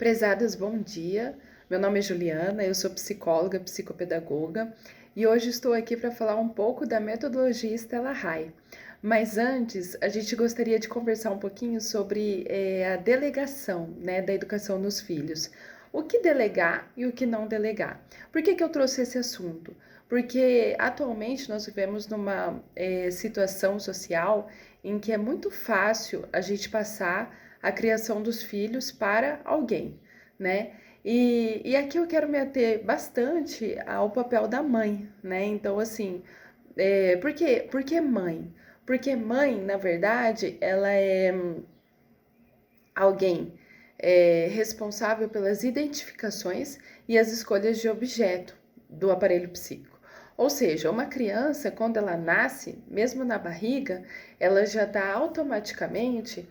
Prezadas, bom dia. Meu nome é Juliana, eu sou psicóloga, psicopedagoga e hoje estou aqui para falar um pouco da metodologia Stella High. Mas antes, a gente gostaria de conversar um pouquinho sobre a delegação, né, da educação nos filhos. O que delegar e o que não delegar. Por que eu trouxe esse assunto? Porque atualmente nós vivemos numa situação social em que é muito fácil a gente passar a criação dos filhos para alguém, né? E aqui eu quero me ater bastante ao papel da mãe, né? Então, assim, por que mãe? Porque mãe, na verdade, ela é alguém responsável pelas identificações e as escolhas de objeto do aparelho psíquico. Ou seja, uma criança, quando ela nasce, mesmo na barriga, ela já está automaticamente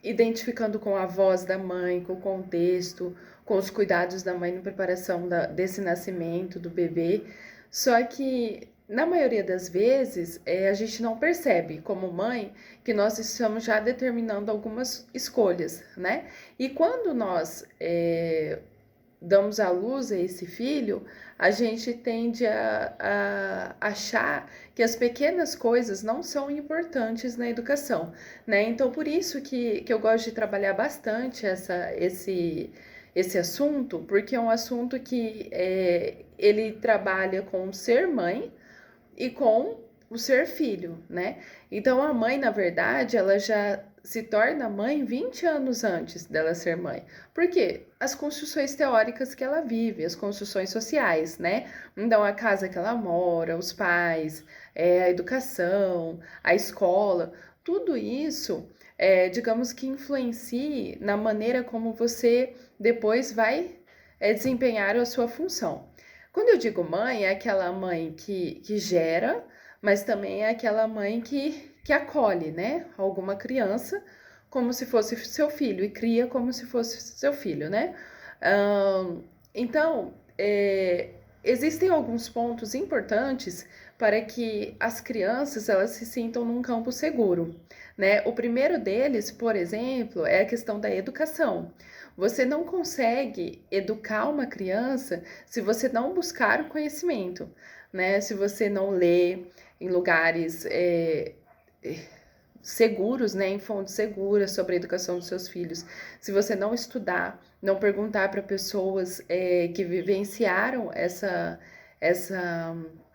identificando com a voz da mãe, com o contexto, com os cuidados da mãe na preparação desse nascimento do bebê. Só que, na maioria das vezes, a gente não percebe, como mãe, que nós estamos já determinando algumas escolhas, né? E quando nós damos à luz a esse filho, a gente tende a achar que as pequenas coisas não são importantes na educação, né? Então, por isso que eu gosto de trabalhar bastante esse assunto, porque é um assunto que ele trabalha com o ser mãe e com o ser filho, né? Então, a mãe, na verdade, ela já se torna mãe 20 anos antes dela ser mãe. Por quê? As construções teóricas que ela vive, as construções sociais, né? Então, a casa que ela mora, os pais, a educação, a escola, tudo isso, digamos que influencie na maneira como você depois vai desempenhar a sua função. Quando eu digo mãe, é aquela mãe que gera, mas também é aquela mãe que acolhe, né? Alguma criança como se fosse seu filho e cria como se fosse seu filho, né? Então, existem alguns pontos importantes para que as crianças elas se sintam num campo seguro, né? O primeiro deles, por exemplo, é a questão da educação. Você não consegue educar uma criança se você não buscar o conhecimento, né? Se você não lê em lugares seguros, né? Em fontes seguras sobre a educação dos seus filhos. Se você não estudar, não perguntar para pessoas que vivenciaram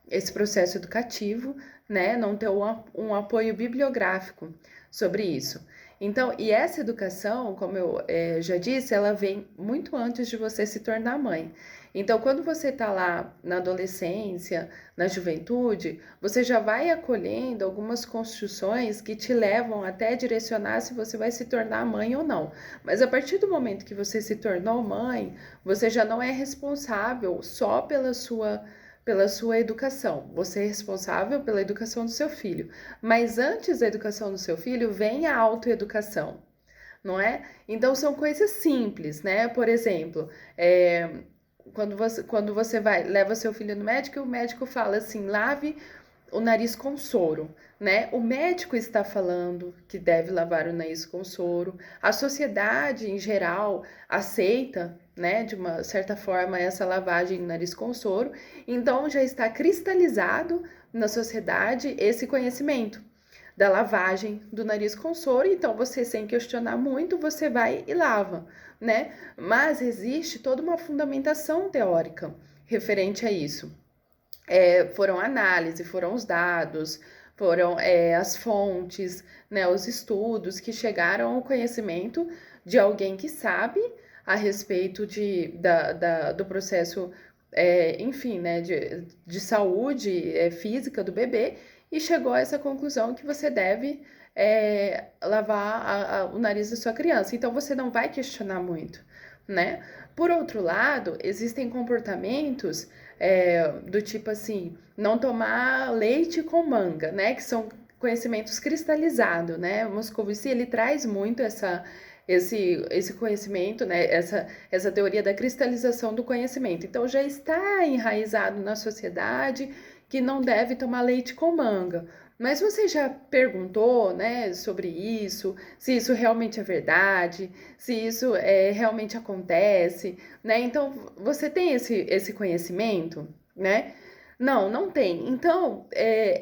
esse processo educativo, né? Não ter um apoio bibliográfico sobre isso. Então, e essa educação, como eu já disse, ela vem muito antes de você se tornar mãe. Então, quando você está lá na adolescência, na juventude, você já vai acolhendo algumas construções que te levam até direcionar se você vai se tornar mãe ou não. Mas a partir do momento que você se tornou mãe, você já não é responsável só pela sua educação. Você é responsável pela educação do seu filho. Mas antes da educação do seu filho, vem a autoeducação, não é? Então são coisas simples, né? Por exemplo, quando você leva seu filho no médico, o médico fala assim: lave o nariz com soro, né? O médico está falando que deve lavar o nariz com soro. A sociedade em geral aceita, né, de uma certa forma essa lavagem do nariz com soro. Então já está cristalizado na sociedade esse conhecimento da lavagem do nariz com soro, então você, sem questionar muito, você vai e lava, né? Mas existe toda uma fundamentação teórica referente a isso. Foram análises, foram os dados, foram as fontes, né, os estudos que chegaram ao conhecimento de alguém que sabe a respeito do processo, enfim, né, de saúde física do bebê e chegou a essa conclusão que você deve lavar o nariz da sua criança. Então você não vai questionar muito, né? Por outro lado, existem comportamentos do tipo assim, não tomar leite com manga, né? Que são conhecimentos cristalizados, né? O Moscovici, ele traz muito esse conhecimento, né? Essa teoria da cristalização do conhecimento. Então, já está enraizado na sociedade que não deve tomar leite com manga. Mas você já perguntou, né, sobre isso, se isso realmente é verdade, se isso realmente acontece, né? Então, você tem esse conhecimento, né? Não, não tem. Então,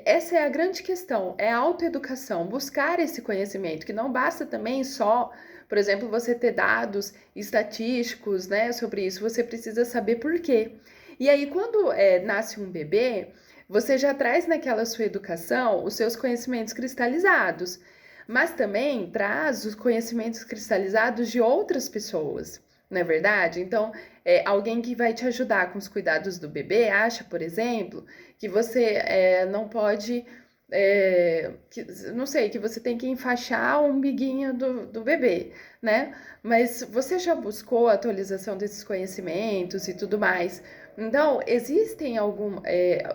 essa é a grande questão, é a autoeducação, buscar esse conhecimento, que não basta também só, por exemplo, você ter dados estatísticos, né, sobre isso, você precisa saber por quê. E aí, quando nasce um bebê, você já traz naquela sua educação os seus conhecimentos cristalizados, mas também traz os conhecimentos cristalizados de outras pessoas, não é verdade? Então, alguém que vai te ajudar com os cuidados do bebê acha, por exemplo, que você não pode. Não sei, que você tem que enfaixar o umbiguinho do bebê, né? Mas você já buscou a atualização desses conhecimentos e tudo mais? Então, existem algum.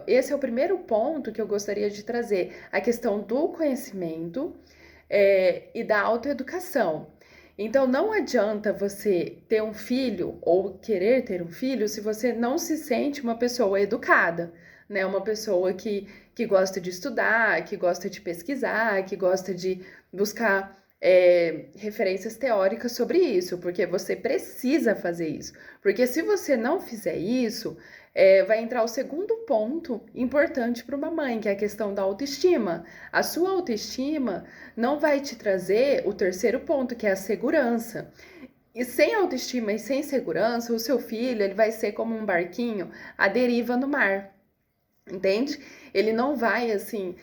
Esse é o primeiro ponto que eu gostaria de trazer, a questão do conhecimento e da autoeducação. Então, não adianta você ter um filho ou querer ter um filho se você não se sente uma pessoa educada, né? Uma pessoa que gosta de estudar, que gosta de pesquisar, que gosta de buscar referências teóricas sobre isso, porque você precisa fazer isso. Porque se você não fizer isso, vai entrar o segundo ponto importante para uma mãe, que é a questão da autoestima. A sua autoestima não vai te trazer o terceiro ponto, que é a segurança. E sem autoestima e sem segurança, o seu filho ele vai ser como um barquinho à deriva no mar, entende? Ele não vai, assim,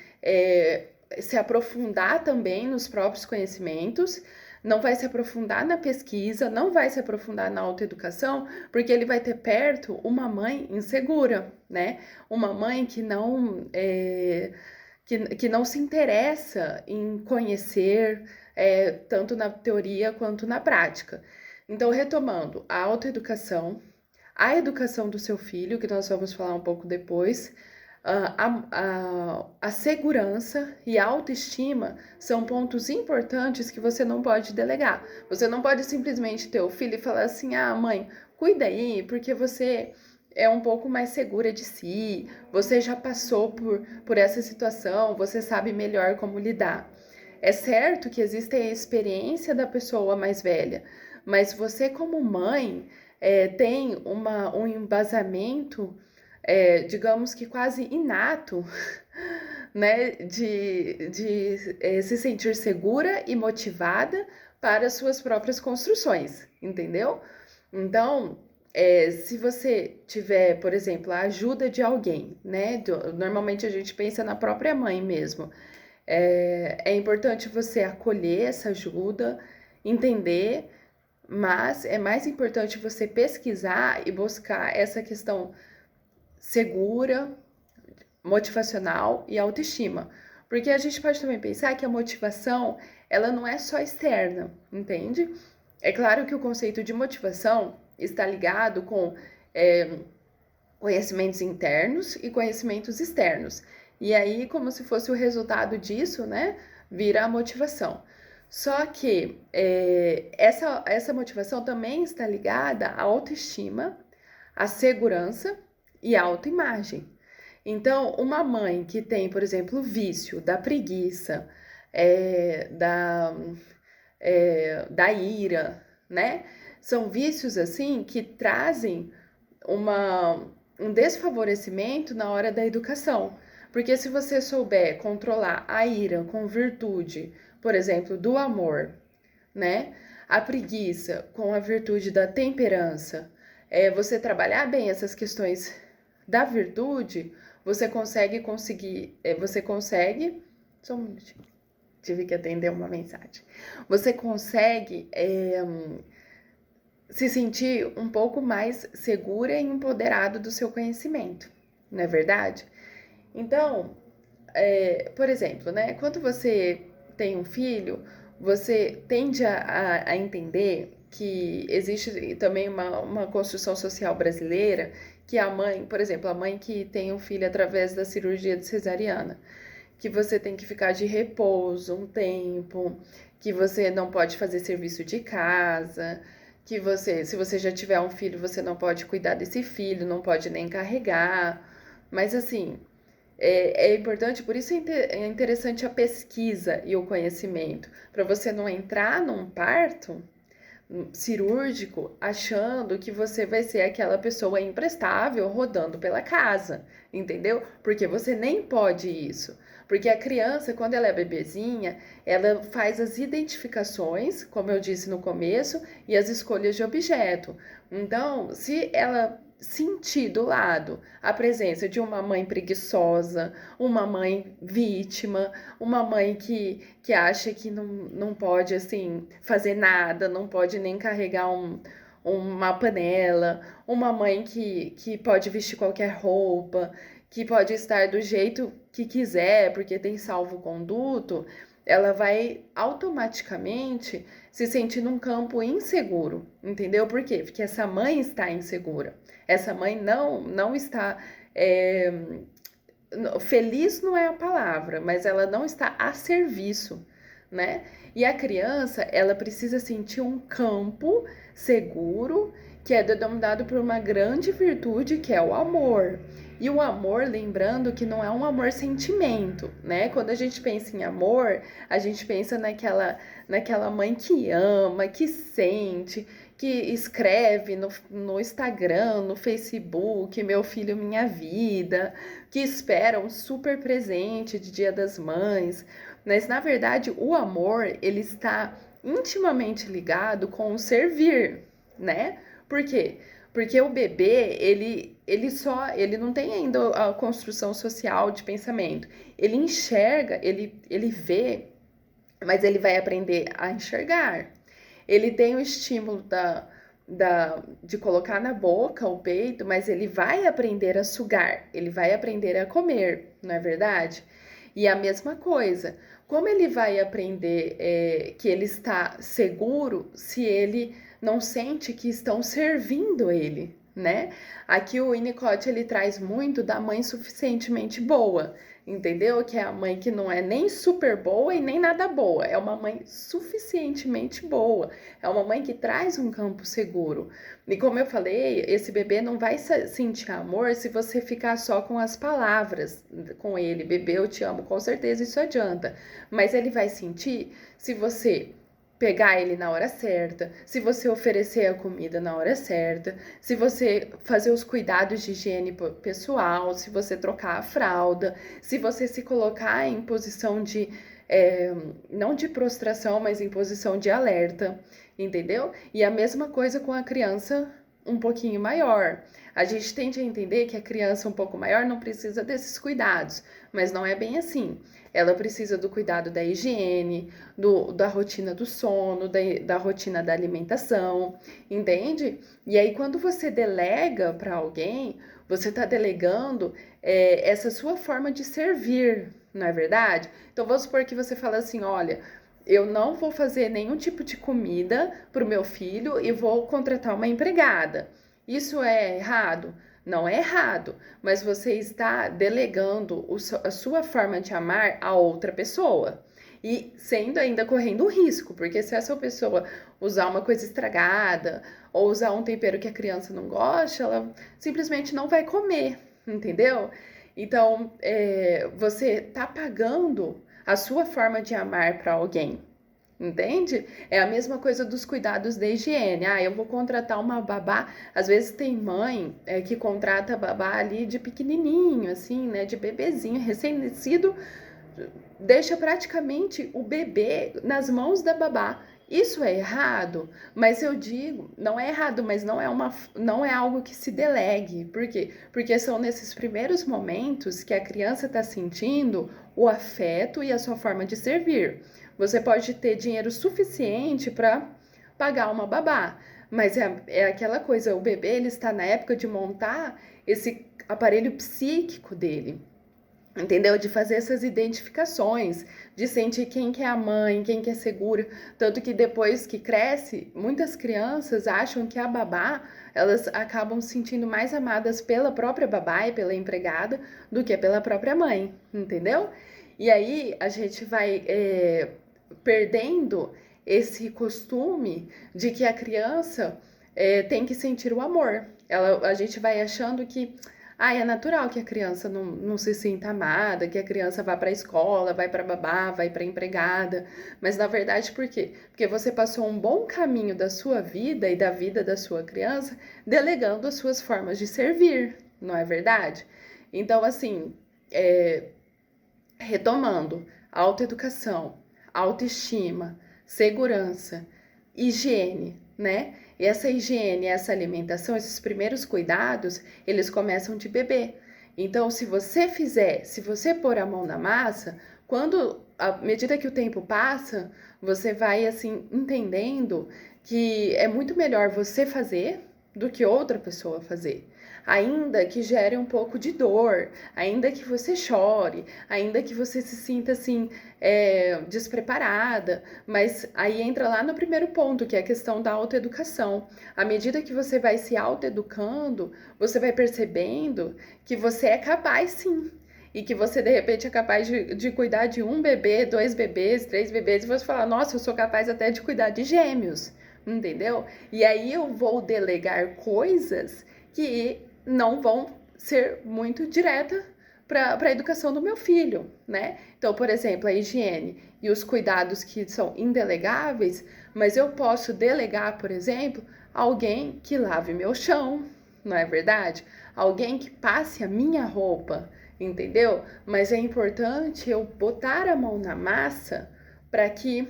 se aprofundar também nos próprios conhecimentos, não vai se aprofundar na pesquisa, não vai se aprofundar na autoeducação, porque ele vai ter perto uma mãe insegura, né? Uma mãe que não se interessa em conhecer, tanto na teoria quanto na prática. Então, retomando, a autoeducação, a educação do seu filho, que nós vamos falar um pouco depois, a segurança e a autoestima são pontos importantes que você não pode delegar. Você não pode simplesmente ter o filho e falar assim: ah, mãe, cuida aí, porque você é um pouco mais segura de si, você já passou por essa situação, você sabe melhor como lidar. É certo que existe a experiência da pessoa mais velha, mas você, como mãe, tem um embasamento, digamos que quase inato, né, de se sentir segura e motivada para as suas próprias construções, entendeu? Então, se você tiver, por exemplo, a ajuda de alguém, né? Normalmente a gente pensa na própria mãe mesmo. É importante você acolher essa ajuda, entender, mas é mais importante você pesquisar e buscar essa questão segura, motivacional e autoestima. Porque a gente pode também pensar que a motivação, ela não é só externa, entende? É claro que o conceito de motivação está ligado com conhecimentos internos e conhecimentos externos. E aí, como se fosse o resultado disso, né, vira a motivação. Só que essa motivação também está ligada à autoestima, à segurança e à autoimagem. Então, uma mãe que tem, por exemplo, o vício da preguiça, é, da, da ira, né? São vícios assim que trazem um desfavorecimento na hora da educação. Porque se você souber controlar a ira com virtude, por exemplo, do amor, né? A preguiça com a virtude da temperança, você trabalhar bem essas questões da virtude, você consegue, só um minutinho, tive que atender uma mensagem. Você consegue se sentir um pouco mais segura e empoderado do seu conhecimento, não é verdade? Então, por exemplo, né, quando você tem um filho, você tende a entender que existe também uma construção social brasileira que a mãe, por exemplo, a mãe que tem um filho através da cirurgia de cesariana, que você tem que ficar de repouso um tempo, que você não pode fazer serviço de casa, que você, se você já tiver um filho, você não pode cuidar desse filho, não pode nem carregar. Mas assim, É importante, por isso é interessante a pesquisa e o conhecimento, para você não entrar num parto cirúrgico achando que você vai ser aquela pessoa imprestável rodando pela casa, entendeu? Porque você nem pode isso. Porque a criança, quando ela é bebezinha, ela faz as identificações, como eu disse no começo, e as escolhas de objeto. Então, se ela sentir do lado a presença de uma mãe preguiçosa, uma mãe vítima, uma mãe que acha que não pode, assim, fazer nada, não pode nem carregar uma panela, uma mãe que pode vestir qualquer roupa, que pode estar do jeito que quiser, porque tem salvo-conduto, ela vai automaticamente se sentir num campo inseguro, entendeu? Por quê? Porque essa mãe está insegura. Essa mãe não está. É, feliz não é a palavra, mas ela não está a serviço, né? E a criança, ela precisa sentir um campo seguro que é denominado por uma grande virtude que é o amor. E o amor, lembrando que não é um amor sentimento, né? Quando a gente pensa em amor, a gente pensa naquela mãe que ama, que sente, que escreve no Instagram, no Facebook, meu filho, minha vida, que espera um super presente de Dia das Mães. Mas, na verdade, o amor, ele está intimamente ligado com o servir, né? Por quê? Porque o bebê, ele não tem ainda a construção social de pensamento. Ele enxerga, ele vê, mas ele vai aprender a enxergar. Ele tem o estímulo de colocar na boca o peito, mas ele vai aprender a sugar, ele vai aprender a comer, não é verdade? E a mesma coisa, como ele vai aprender que ele está seguro se ele não sente que estão servindo ele, né? Aqui o Winnicott ele traz muito da mãe suficientemente boa, entendeu? Que é a mãe que não é nem super boa e nem nada boa, é uma mãe suficientemente boa, é uma mãe que traz um campo seguro. E como eu falei, esse bebê não vai sentir amor se você ficar só com as palavras com ele. Bebê, eu te amo, com certeza isso adianta. Mas ele vai sentir se você pegar ele na hora certa, se você oferecer a comida na hora certa, se você fazer os cuidados de higiene pessoal, se você trocar a fralda, se você se colocar em posição de, não de prostração, mas em posição de alerta, entendeu? E a mesma coisa com a criança um pouquinho maior. A gente tende a entender que a criança um pouco maior não precisa desses cuidados, mas não é bem assim. Ela precisa do cuidado da higiene, da rotina do sono, da rotina da alimentação, entende? E aí, quando você delega para alguém, você está delegando essa sua forma de servir, não é verdade? Então, vamos supor que você fala assim: olha, eu não vou fazer nenhum tipo de comida para o meu filho e vou contratar uma empregada. Isso é errado? Não é errado, mas você está delegando a sua forma de amar a outra pessoa. E sendo ainda correndo um risco, porque se essa pessoa usar uma coisa estragada ou usar um tempero que a criança não gosta, ela simplesmente não vai comer, entendeu? Então, você está pagando a sua forma de amar para alguém. Entende? É a mesma coisa dos cuidados da higiene. Ah, eu vou contratar uma babá. Às vezes tem mãe que contrata babá ali de pequenininho, assim, né? De bebezinho, recém-nascido, deixa praticamente o bebê nas mãos da babá. Isso é errado, mas eu digo, não é errado, mas não é algo que se delegue. Por quê? Porque são nesses primeiros momentos que a criança está sentindo o afeto e a sua forma de servir. Você pode ter dinheiro suficiente para pagar uma babá, mas é aquela coisa, o bebê ele está na época de montar esse aparelho psíquico dele. Entendeu? De fazer essas identificações, de sentir quem que é a mãe, quem que é segura. Tanto que depois que cresce, muitas crianças acham que a babá, elas acabam se sentindo mais amadas pela própria babá e pela empregada do que pela própria mãe, entendeu? E aí a gente vai perdendo esse costume de que a criança tem que sentir o amor. A gente vai achando que Ah, é natural que a criança não se sinta amada, que a criança vá para a escola, vai para babá, vai para empregada. Mas na verdade, por quê? Porque você passou um bom caminho da sua vida e da vida da sua criança delegando as suas formas de servir, não é verdade? Então, assim, é, retomando, autoeducação, autoestima, segurança, higiene, né? E essa higiene, essa alimentação, esses primeiros cuidados, eles começam de bebê. Então, se você fizer, se você pôr a mão na massa, quando, à medida que o tempo passa, você vai assim entendendo que é muito melhor você fazer do que outra pessoa fazer. Ainda que gere um pouco de dor, ainda que você chore, ainda que você se sinta assim, despreparada, mas aí entra lá no primeiro ponto, que é a questão da autoeducação. À medida que você vai se autoeducando, você vai percebendo que você é capaz sim. E que você, de repente, é capaz de cuidar de um bebê, dois bebês, três bebês, e você fala, nossa, eu sou capaz até de cuidar de gêmeos, entendeu? E aí eu vou delegar coisas que não vão ser muito direta para a educação do meu filho, né? Então, por exemplo, a higiene e os cuidados que são indelegáveis, mas eu posso delegar, por exemplo, alguém que lave meu chão, não é verdade? Alguém que passe a minha roupa, entendeu? Mas é importante eu botar a mão na massa para que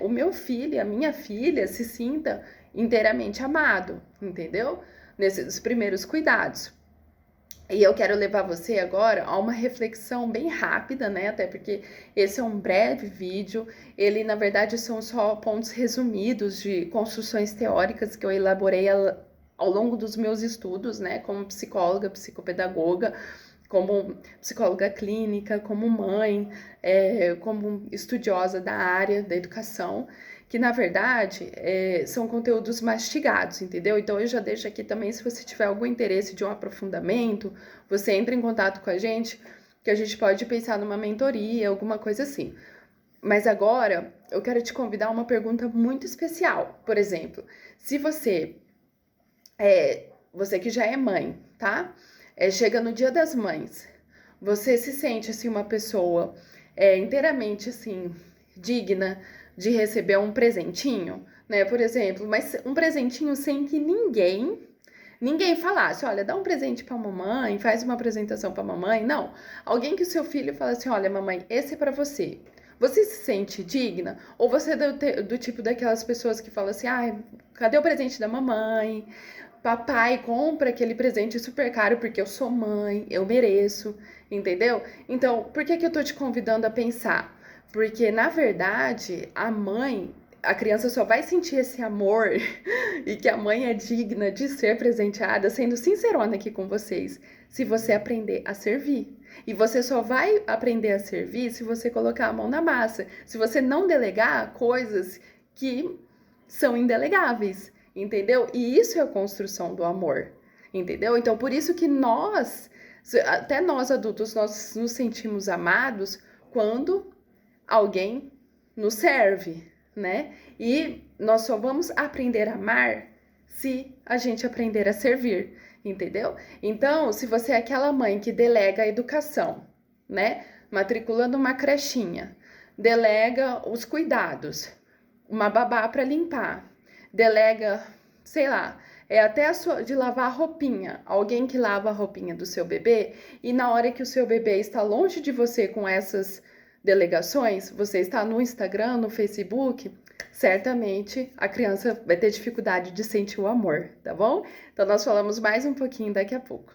o meu filho, a minha filha se sinta inteiramente amado, entendeu? Nesses primeiros cuidados. E eu quero levar você agora a uma reflexão bem rápida, né? Até porque esse é um breve vídeo. Ele, na verdade, são só pontos resumidos de construções teóricas que eu elaborei ao longo dos meus estudos, né? Como psicóloga, psicopedagoga, como psicóloga clínica, como mãe, como estudiosa da área da educação, que na verdade são conteúdos mastigados, entendeu? Então eu já deixo aqui também, se você tiver algum interesse de um aprofundamento, você entra em contato com a gente, que a gente pode pensar numa mentoria, alguma coisa assim. Mas agora eu quero te convidar a uma pergunta muito especial. Por exemplo, se você que já é mãe, tá? Chega no Dia das Mães, você se sente assim uma pessoa inteiramente assim digna de receber um presentinho, né? Por exemplo, mas um presentinho sem que ninguém falasse, olha, dá um presente para mamãe, faz uma apresentação para mamãe. Não, alguém que o seu filho fala assim, olha, mamãe, esse é para você. Você se sente digna? Ou você é do tipo daquelas pessoas que falam assim, ah, cadê o presente da mamãe? Papai compra aquele presente super caro porque eu sou mãe, eu mereço, entendeu? Então, por que eu tô te convidando a pensar? Porque, na verdade, a criança só vai sentir esse amor e que a mãe é digna de ser presenteada, sendo sincerona aqui com vocês, se você aprender a servir. E você só vai aprender a servir se você colocar a mão na massa, se você não delegar coisas que são indelegáveis, entendeu? E isso é a construção do amor, entendeu? Então, por isso que até nós adultos, nós nos sentimos amados quando alguém nos serve, né? E nós só vamos aprender a amar se a gente aprender a servir, entendeu? Então, se você é aquela mãe que delega a educação, né? Matriculando uma crechinha, delega os cuidados, uma babá para limpar, delega, sei lá, até de lavar a roupinha, alguém que lava a roupinha do seu bebê, e na hora que o seu bebê está longe de você com essas delegações, você está no Instagram, no Facebook, certamente a criança vai ter dificuldade de sentir o amor, tá bom? Então nós falamos mais um pouquinho daqui a pouco.